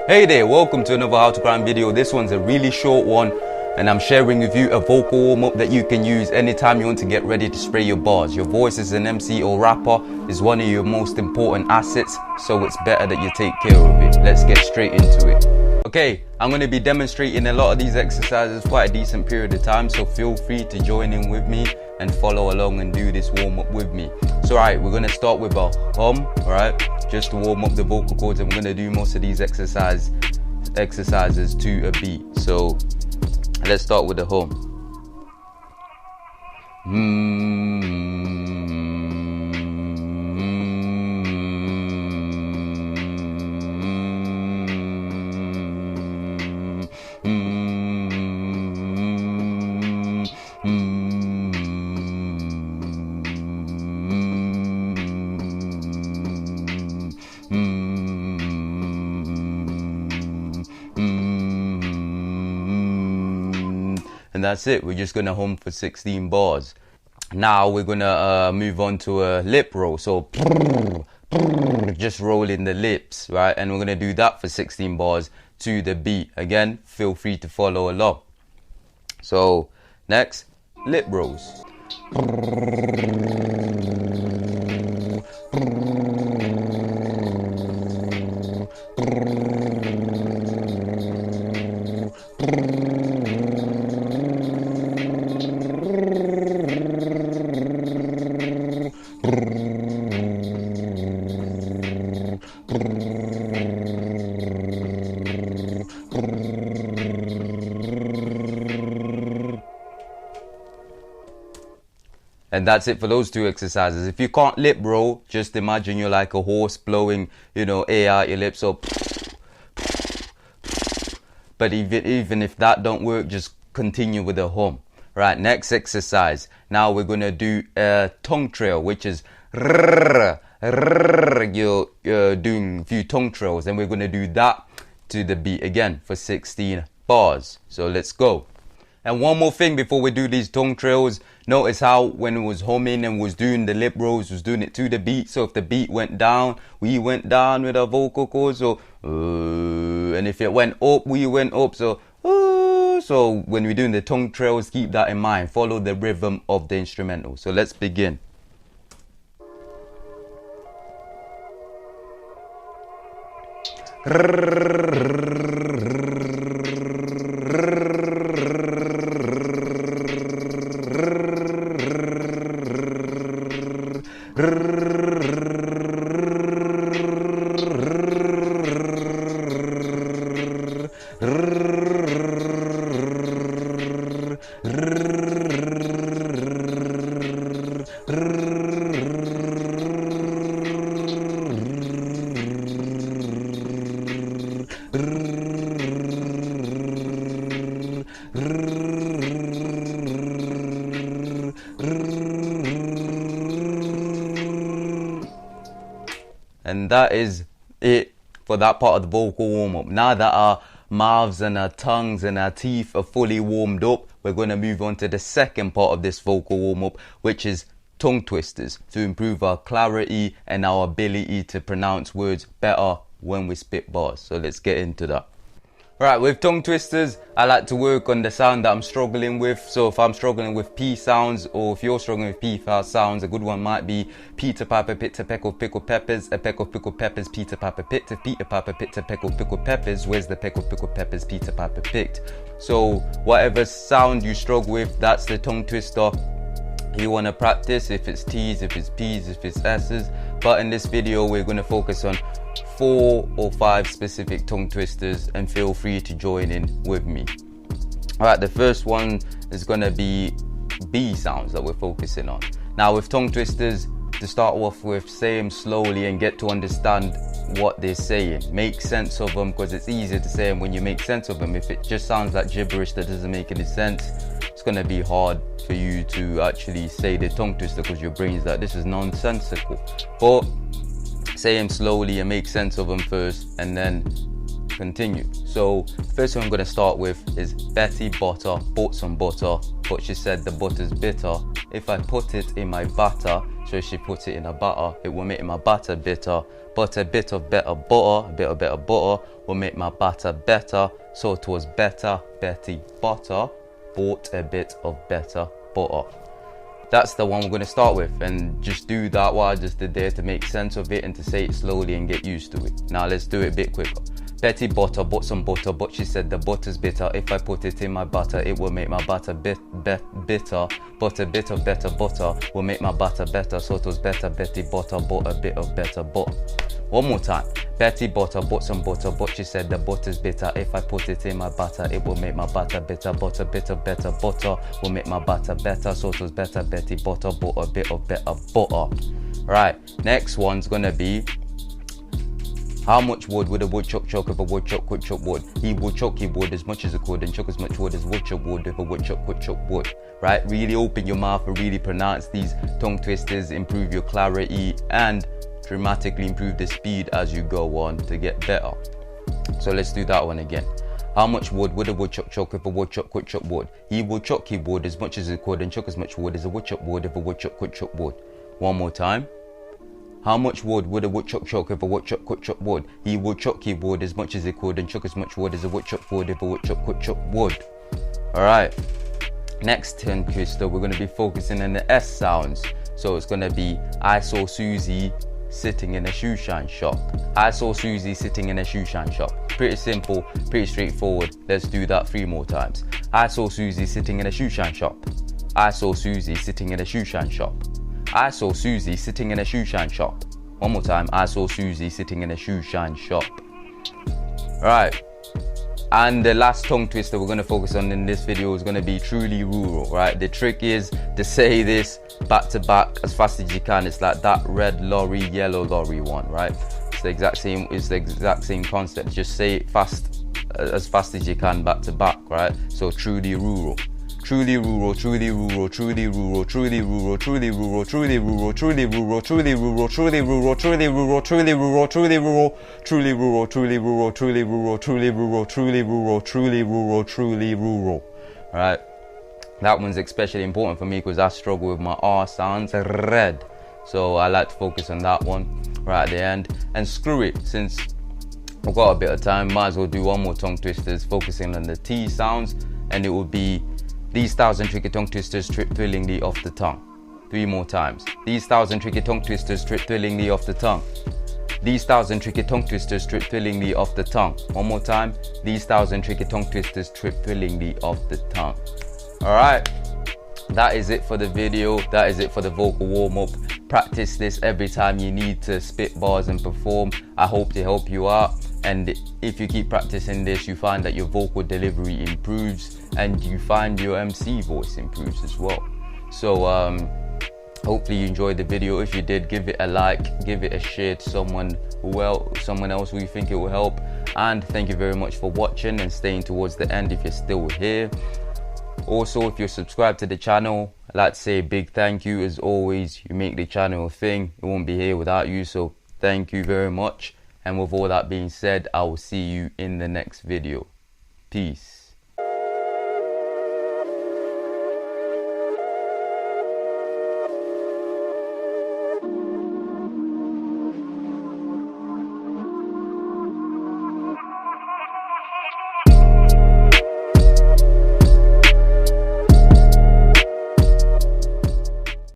Hey there, welcome to another How to Grime video. This one's a really short one and I'm sharing with you a vocal warm-up that you can use anytime you want to get ready to spray your bars. Your voice as an MC or rapper is one of your most important assets, so it's better that you take care of it. Let's get straight into it. Okay, I'm going to be demonstrating a lot of these exercises quite a decent period of time, so feel free to join in with me and follow along and do this warm-up with me. So alright, we're going to start with a hum, alright, just to warm up the vocal cords, and we're going to do most of these exercises to a beat. So let's start with the hum. And that's it. We're just gonna hum for 16 bars. Now we're gonna move on to a lip roll. So just rolling the lips, right? And we're gonna do that for 16 bars to the beat. Again, feel free to follow along. So next, lip rolls. And that's it for those two exercises. If you can't lip roll, just imagine you're like a horse blowing, air out your lips up. But even if that don't work, just continue with the hum. Right, next exercise. Now we're gonna do a tongue trail, which is you're doing a few tongue trails, and we're gonna do that to the beat again for 16 bars. So let's go. And one more thing before we do these tongue trails, notice how when it was humming and was doing the lip rolls, was doing it to the beat. So if the beat went down, we went down with our vocal cords. So, and if it went up, we went up. So, so when we're doing the tongue trails, keep that in mind. Follow the rhythm of the instrumental. So let's begin. And that is it for that part of the vocal warm-up. Now that our mouths and our tongues and our teeth are fully warmed up, we're going to move on to the second part of this vocal warm-up, which is tongue twisters, to improve our clarity and our ability to pronounce words better when we spit bars. So let's get into that. Right, with tongue twisters, I like to work on the sound that I'm struggling with. So if I'm struggling with P sounds, or if you're struggling with P sounds, a good one might be Peter Piper picked a peck of pickled peppers, a peck of pickled peppers Peter Piper picked. If Peter Piper picked a peck of pickled peppers, where's the peck of pickled peppers Peter Piper picked? So whatever sound you struggle with, that's the tongue twister you want to practice. If it's T's, if it's P's, if it's S's. But in this video, we're going to focus on 4 or 5 specific tongue twisters, and feel free to join in with me. Alright, the first one is going to be B sounds that we're focusing on. Now with tongue twisters, to start off with, say them slowly and get to understand what they're saying. Make sense of them, because it's easier to say them when you make sense of them. If it just sounds like gibberish that doesn't make any sense, it's going to be hard for you to actually say the tongue twister, because your brain's like, this is nonsensical. But say them slowly and make sense of them first, and then continue. So first one I'm going to start with is Betty Butter bought some butter, but she said the butter's bitter. If I put it in my batter, so she put it in a batter, it will make my batter bitter. But a bit of better butter, a bit of better butter will make my batter better. So it was better, Betty butter, bought a bit of better butter. That's the one we're going to start with, and just do that what I just did there to make sense of it and to say it slowly and get used to it. Now let's do it a bit quicker. Betty butter bought some butter, but she said the butter's bitter. If I put it in my butter, it will make my batter bitter. But a bit of better butter will make my batter better. So it was better, Betty butter bought a bit of better butter. One more time. Betty butter bought some butter, but she said the butter's bitter. If I put it in my butter, it will make my batter bitter. But a bit of better butter will make my batter better. So it was better, Betty butter bought a bit of better butter. Right, next one's gonna be, how much wood would a woodchuck chuck if a woodchuck could chuck wood? He would chuck he wood as much as he could, and chuck as much wood as woodchuck would if a woodchuck could chuck wood. Right, really open your mouth and really pronounce these tongue twisters, improve your clarity and dramatically improve the speed as you go on to get better. So let's do that one again. How much wood would a woodchuck chuck if a woodchuck could chuck wood? He would chuck he wood as much as he could, and chuck as much wood as a woodchuck would if a woodchuck could chuck wood. One more time. How much wood would a woodchuck chuck if a woodchuck could chuck wood? He would chuck he wood as much as he could, and chuck as much wood as a woodchuck would if a woodchuck could chuck wood. Alright, next tongue twister, we're going to be focusing on the S sounds. So it's going to be, I saw Susie sitting in a shoe shine shop. I saw Susie sitting in a shoe shine shop. Pretty simple, pretty straightforward. Let's do that 3 more times. I saw Susie sitting in a shoe shine shop. I saw Susie sitting in a shoe shine shop. I saw Susie sitting in a shoe shine shop. One more time. I saw Susie sitting in a shoe shine shop. Right. And the last tongue twister we're going to focus on in this video is going to be truly rural. Right. The trick is to say this back to back as fast as you can. It's like that red lorry, yellow lorry one. Right. It's the exact same. It's the exact same concept. Just say it fast, as fast as you can, back to back. Right. So truly rural. Truly rural, truly rural, truly rural, truly rural, truly rural, truly rural, truly rural, truly rural, truly rural, truly rural, truly rural, truly rural, truly rural, truly rural, truly rural, truly rural, truly rural, truly rural, truly rural. Right, that one's especially important for me because I struggle with my R sounds. Red, so I like to focus on that one right at the end. And screw it, since I've got a bit of time, might as well do one more tongue twisters focusing on the T sounds, and it will be, these 1,000 tricky tongue twisters trip thrillingly off the tongue. 3 more times. These 1,000 tricky tongue twisters trip thrillingly off the tongue. These 1,000 tricky tongue twisters trip thrillingly off the tongue. One more time. These 1,000 tricky tongue twisters trip thrillingly off the tongue. Alright, that is it for the video. That is it for the vocal warm-up. Practice this every time you need to spit bars and perform. I hope to help you out. And if you keep practicing this, you find that your vocal delivery improves and you find your MC voice improves as well. So hopefully you enjoyed the video. If you did, give it a like, give it a share to someone else who you think it will help. And thank you very much for watching and staying towards the end if you're still here. Also, if you're subscribed to the channel, I'd like to say a big thank you. As always, you make the channel a thing. It won't be here without you, so thank you very much. And with all that being said, I will see you in the next video. Peace.